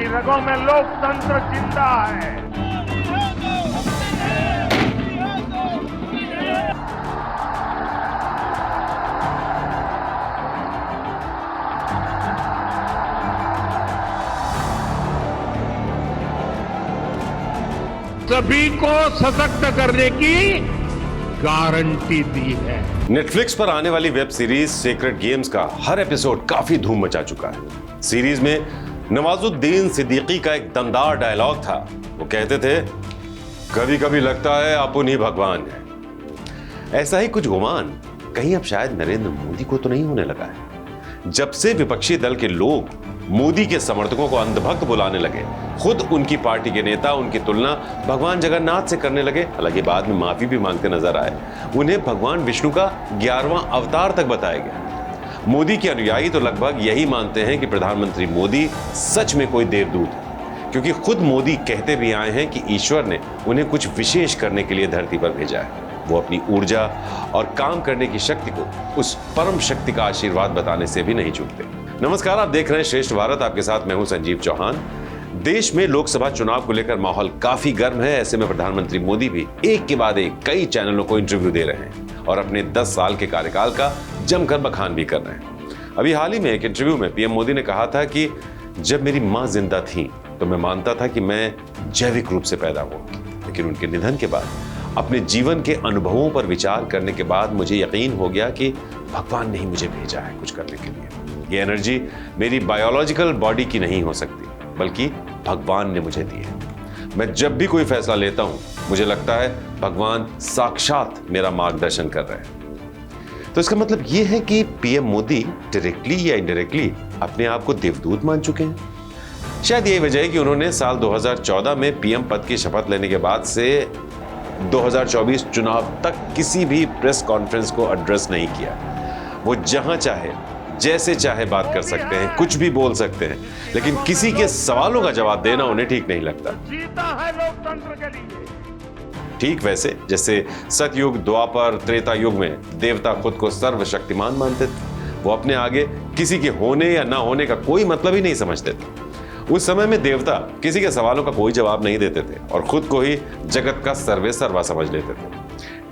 हमारी रगों में लोकतंत्र जिंदा है। सभी को सशक्त करने की गारंटी दी है। नेटफ्लिक्स पर आने वाली वेब सीरीज सीक्रेट गेम्स का हर एपिसोड काफी धूम मचा चुका है। सीरीज में नवाजुद्दीन सिद्दीकी का एक दमदार डायलॉग था। वो कहते थे, कभी कभी लगता है अपन ही भगवान है। ऐसा ही कुछ गुमान कहीं अब शायद नरेंद्र मोदी को तो नहीं होने लगा है। जब से विपक्षी दल के लोग मोदी के समर्थकों को अंधभक्त बुलाने लगे, खुद उनकी पार्टी के नेता उनकी तुलना भगवान जगन्नाथ से करने लगे, हालांकि बाद में माफी भी मांगते नजर आए। उन्हें भगवान विष्णु का 11वां अवतार तक बताया गया। मोदी के अनुयायी तो लगभग यही मानते हैं कि प्रधानमंत्री मोदी सच में कोई देवदूत है, क्योंकि खुद मोदी कहते भी आए हैं कि ईश्वर ने उन्हें कुछ विशेष करने के लिए धरती पर भेजा है। वो अपनी ऊर्जा और काम करने की शक्ति को उस परम शक्ति का आशीर्वाद बताने से भी नहीं चूकते। नमस्कार, आप देख रहे हैं श्रेष्ठ भारत। आपके साथ मैं हूं संजीव चौहान। देश में लोकसभा चुनाव को लेकर माहौल काफी गर्म है। ऐसे में प्रधानमंत्री मोदी भी एक के बाद एक कई चैनलों को इंटरव्यू दे रहे हैं और अपने 10 साल के कार्यकाल का जमकर बखान भी कर रहे हैं। अभी हाल ही में एक इंटरव्यू में पीएम मोदी ने कहा था कि जब मेरी मां जिंदा थी तो मैं मानता था कि मैं जैविक रूप से पैदा हुआ, लेकिन उनके निधन के बाद अपने जीवन के अनुभवों पर विचार करने के बाद मुझे यकीन हो गया कि भगवान ने ही मुझे भेजा है कुछ करने के लिए। ये एनर्जी मेरी बायोलॉजिकल बॉडी की नहीं हो सकती, बल्कि भगवान ने मुझे दी है। मैं जब भी कोई फैसला लेता हूं, मुझे लगता है भगवान साक्षात मेरा मार्गदर्शन कर रहे हैं। तो इसका मतलब यह है कि पीएम मोदी डायरेक्टली या इनडायरेक्टली अपने आप को देवदूत मान चुके हैं। शायद यही वजह है कि उन्होंने साल 2014 में पीएम पद की शपथ लेने के बाद से 2024 चुनाव तक किसी भी प्रेस कॉन्फ्रेंस को एड्रेस नहीं किया। वो जहां चाहे जैसे चाहे बात कर सकते हैं, कुछ भी बोल सकते हैं, लेकिन किसी के सवालों का जवाब देना उन्हें ठीक नहीं लगता। जीता है लोकतंत्र के लिए। ठीक वैसे जैसे सतयुग, द्वापर, त्रेता युग में देवता खुद को सर्वशक्तिमान मानते थे। वो अपने आगे किसी के होने या ना होने का कोई मतलब ही नहीं समझते थे। उस समय में देवता किसी के सवालों का कोई जवाब नहीं देते थे और खुद को ही जगत का सर्वे सर्वा समझ लेते थे।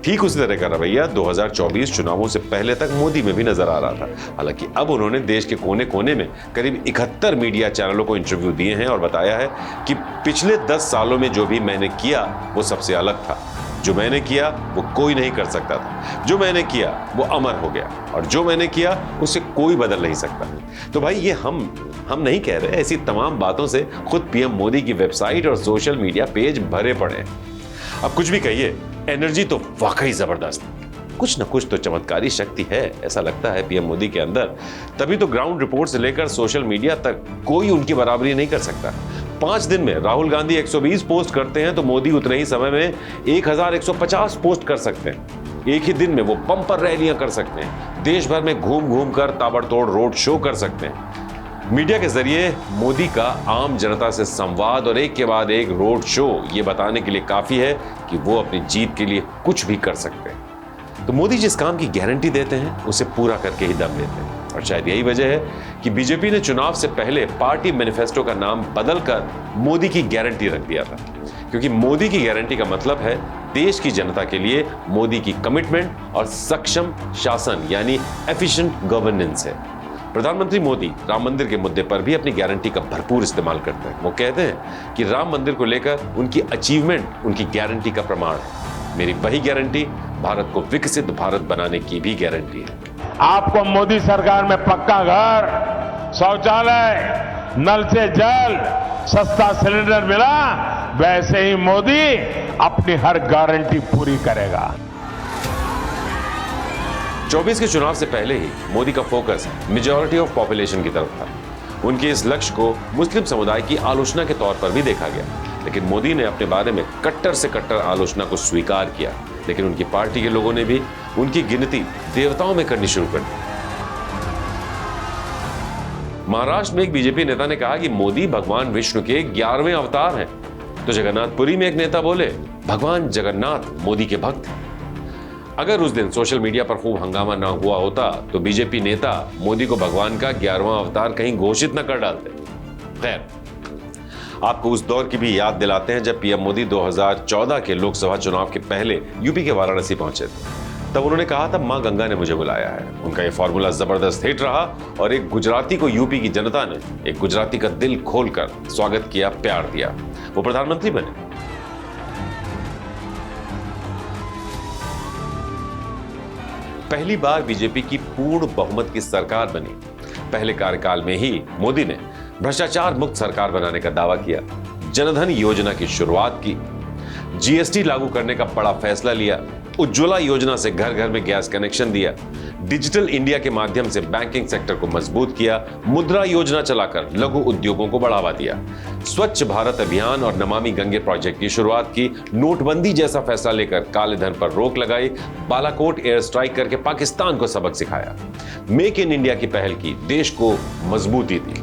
ठीक उसी तरह का रवैया 2024 चुनावों से पहले तक मोदी में भी नजर आ रहा था। हालांकि अब उन्होंने देश के कोने कोने में करीब 71 मीडिया चैनलों को इंटरव्यू दिए हैं और बताया है कि पिछले 10 सालों में जो भी मैंने किया वो सबसे अलग था। जो मैंने किया वो कोई नहीं कर सकता था। जो मैंने किया वो अमर हो गया और जो मैंने किया उसे कोई बदल नहीं सकता। तो भाई ये हम नहीं कह रहे, ऐसी तमाम बातों से खुद पीएम मोदी की वेबसाइट और सोशल मीडिया पेज भरे पड़े हैं। अब कुछ भी कहिए, एनर्जी तो वाकई जबरदस्त है। कुछ न कुछ तो चमत्कारी शक्ति है, ऐसा लगता है पीएम मोदी के अंदर। तभी तो ग्राउंड रिपोर्ट से लेकर सोशल मीडिया तक कोई उनकी बराबरी नहीं कर सकता। 5 दिन में राहुल गांधी 120 पोस्ट करते हैं तो मोदी उतने ही समय में 1150 पोस्ट कर सकते हैं। एक ही दिन में वो बम्पर रैलियां कर सकते हैं, देश भर में घूम घूम कर ताबड़तोड़ रोड शो कर सकते हैं। मीडिया के जरिए मोदी का आम जनता से संवाद और एक के बाद एक रोड शो ये बताने के लिए काफी है कि वो अपनी जीत के लिए कुछ भी कर सकते हैं। तो मोदी जिस काम की गारंटी देते हैं उसे पूरा करके ही दम लेते हैं। और शायद यही वजह है कि बीजेपी ने चुनाव से पहले पार्टी मैनिफेस्टो का नाम बदलकर मोदी की गारंटी रख दिया था, क्योंकि मोदी की गारंटी का मतलब है देश की जनता के लिए मोदी की कमिटमेंट और सक्षम शासन यानी एफिशिएंट गवर्नेंस है। प्रधानमंत्री मोदी राम मंदिर के मुद्दे पर भी अपनी गारंटी का भरपूर इस्तेमाल करते हैं। वो कहते हैं कि राम मंदिर को लेकर उनकी अचीवमेंट उनकी गारंटी का प्रमाण है। मेरी वही गारंटी भारत को विकसित भारत बनाने की भी गारंटी है। आपको मोदी सरकार में पक्का घर, शौचालय, नल से जल, सस्ता सिलेंडर मिला, वैसे ही मोदी अपनी हर गारंटी पूरी करेगा। 24 के चुनाव से पहले ही मोदी का फोकस मेजॉरिटी ऑफ पॉपुलेशन की तरफ था। उनके इस लक्ष्य को मुस्लिम समुदाय की आलोचना के तौर पर भी देखा गया, लेकिन मोदी ने अपने बारे में कट्टर से कट्टर आलोचना को स्वीकार किया। लेकिन उनकी पार्टी के लोगों ने भी उनकी गिनती देवताओं में करनी शुरू कर दी। महाराष्ट्र में एक बीजेपी नेता ने कहा कि मोदी भगवान विष्णु के 11वें अवतार हैं। तो जगन्नाथपुरी में एक नेता बोले, भगवान जगन्नाथ मोदी के भक्त हैं। अगर उस दिन सोशल मीडिया पर खूब हंगामा ना हुआ होता तो बीजेपी नेता मोदी को भगवान का 11वां अवतार कहीं घोषित न कर डालते। खैर, आपको उस दौर की भी याद दिलाते हैं जब पीएम मोदी 2014 के लोकसभा चुनाव के पहले यूपी के वाराणसी पहुंचे थे। तब उन्होंने कहा था मां गंगा ने मुझे बुलाया है। उनका यह फॉर्मूला जबरदस्त हिट रहा और एक गुजराती को यूपी की जनता ने एक गुजराती का दिल खोलकर स्वागत किया, प्यार दिया। वो प्रधानमंत्री बने। पहली बार बीजेपी की पूर्ण बहुमत की सरकार बनी। पहले कार्यकाल में ही मोदी ने भ्रष्टाचार मुक्त सरकार बनाने का दावा किया, जनधन योजना की शुरुआत की, जीएसटी लागू करने का बड़ा फैसला लिया, उज्ज्वला योजना से घर घर में गैस कनेक्शन दिया, डिजिटल इंडिया के माध्यम से बैंकिंग सेक्टर को मजबूत किया, मुद्रा योजना चलाकर लघु उद्योगों को बढ़ावा दिया, स्वच्छ भारत अभियान और नमामि गंगे प्रोजेक्ट की शुरुआत की, नोटबंदी जैसा फैसला लेकर काले धन पर रोक लगाई, बालाकोट एयर स्ट्राइक करके पाकिस्तान को सबक सिखाया, मेक इन इंडिया की पहल की, देश को मजबूती दी,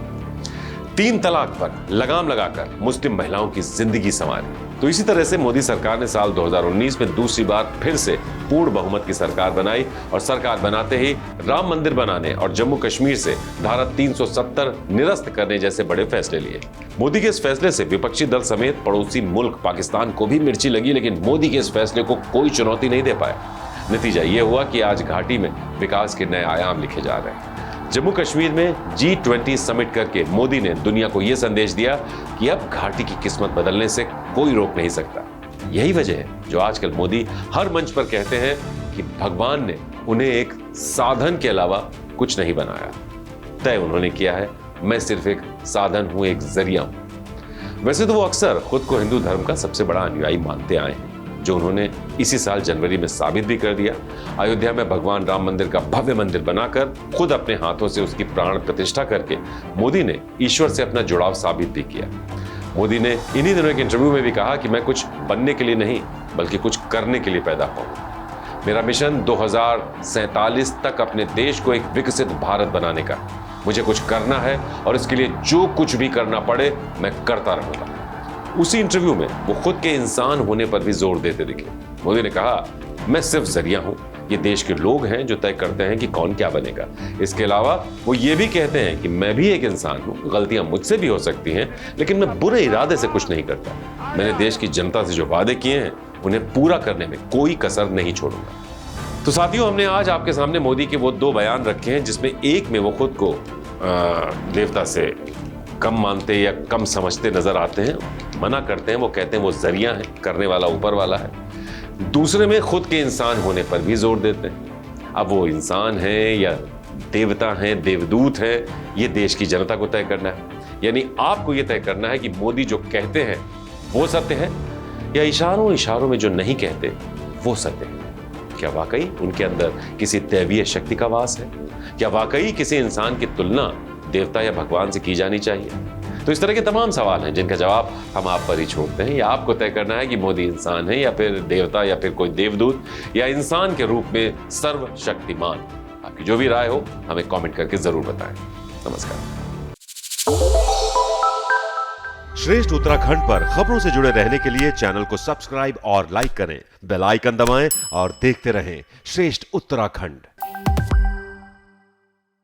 3 तलाक पर लगाम लगाकर मुस्लिम महिलाओं की जिंदगी संवारी। तो इसी तरह से मोदी सरकार ने साल 2019 में दूसरी बार फिर से पूर्ण बहुमत की सरकार बनाई और सरकार बनाते ही राम मंदिर बनाने और जम्मू कश्मीर से धारा 370 निरस्त करने जैसे बड़े फैसले लिए। मोदी के इस फैसले से विपक्षी दल समेत पड़ोसी मुल्क पाकिस्तान को भी मिर्ची लगी, लेकिन मोदी के इस फैसले को कोई चुनौती नहीं दे पाया। नतीजा यह हुआ कि आज घाटी में विकास के नए आयाम लिखे जा रहे हैं। जम्मू कश्मीर में G20 समिट करके मोदी ने दुनिया को यह संदेश दिया कि अब घाटी की किस्मत बदलने से कोई रोक नहीं सकता। यही वजह है जो आजकल मोदी हर मंच पर कहते हैं कि भगवान ने उन्हें एक साधन के अलावा कुछ नहीं बनाया। तय उन्होंने किया है, मैं सिर्फ एक साधन हूं, एक जरिया हूं। वैसे तो वो अक्सर खुद को हिंदू धर्म का सबसे बड़ा अनुयायी मानते आए हैं, जो उन्होंने इसी साल जनवरी में साबित भी कर दिया। अयोध्या में भगवान राम मंदिर का भव्य मंदिर बनाकर खुद अपने हाथों से उसकी प्राण प्रतिष्ठा करके मोदी ने ईश्वर से अपना जुड़ाव साबित भी किया। मोदी ने इन्हीं दिनों एक इंटरव्यू में भी कहा कि मैं कुछ बनने के लिए नहीं बल्कि कुछ करने के लिए पैदा हुआ हूं। मेरा मिशन 2047 तक अपने देश को एक विकसित भारत बनाने का। मुझे कुछ करना है और इसके लिए जो कुछ भी करना पड़े मैं करता रहूंगा। उसी इंटरव्यू में वो खुद के इंसान होने पर भी जोर देते दिखे। मोदी ने कहा, मैं सिर्फ जरिया हूं, ये देश के लोग हैं जो तय करते हैं कि कौन क्या बनेगा। इसके अलावा वो ये भी कहते हैं कि मैं भी एक इंसान हूं, गलतियां मुझसे भी हो सकती हैं, लेकिन मैं बुरे इरादे से कुछ नहीं करता। मैंने देश की जनता से जो वादे किए हैं उन्हें पूरा करने में कोई कसर नहीं छोड़ूंगा। तो साथियों, हमने आज आपके सामने मोदी के वो 2 बयान रखे हैं, जिसमें एक में वो खुद को देवता से कम मानते या कम समझते नजर आते हैं, मना करते हैं, वो कहते हैं वो जरिया है, करने वाला ऊपर वाला है। दूसरे में खुद के इंसान होने पर भी जोर देते हैं। अब वो इंसान है या देवता हैं, देवदूत हैं, ये देश की जनता को तय करना है। यानी आपको ये तय करना है कि मोदी जो कहते हैं वो सत्य है या इशारों इशारों में जो नहीं कहते वो सत्य है। क्या वाकई उनके अंदर किसी दैवीय शक्ति का वास है? क्या वाकई किसी इंसान की तुलना देवता या भगवान से की जानी चाहिए? तो इस तरह के तमाम सवाल हैं जिनका जवाब हम आप पर ही छोड़ते हैं, या आपको तय करना है कि मोदी इंसान है या फिर देवता या फिर कोई देवदूत या इंसान के रूप में सर्वशक्तिमान। आपकी जो भी राय हो हमें कमेंट करके जरूर बताएं। नमस्कार। श्रेष्ठ उत्तराखंड पर खबरों से जुड़े रहने के लिए चैनल को सब्सक्राइब और लाइक करें, बेल आइकन दबाएं और देखते रहें श्रेष्ठ उत्तराखंड।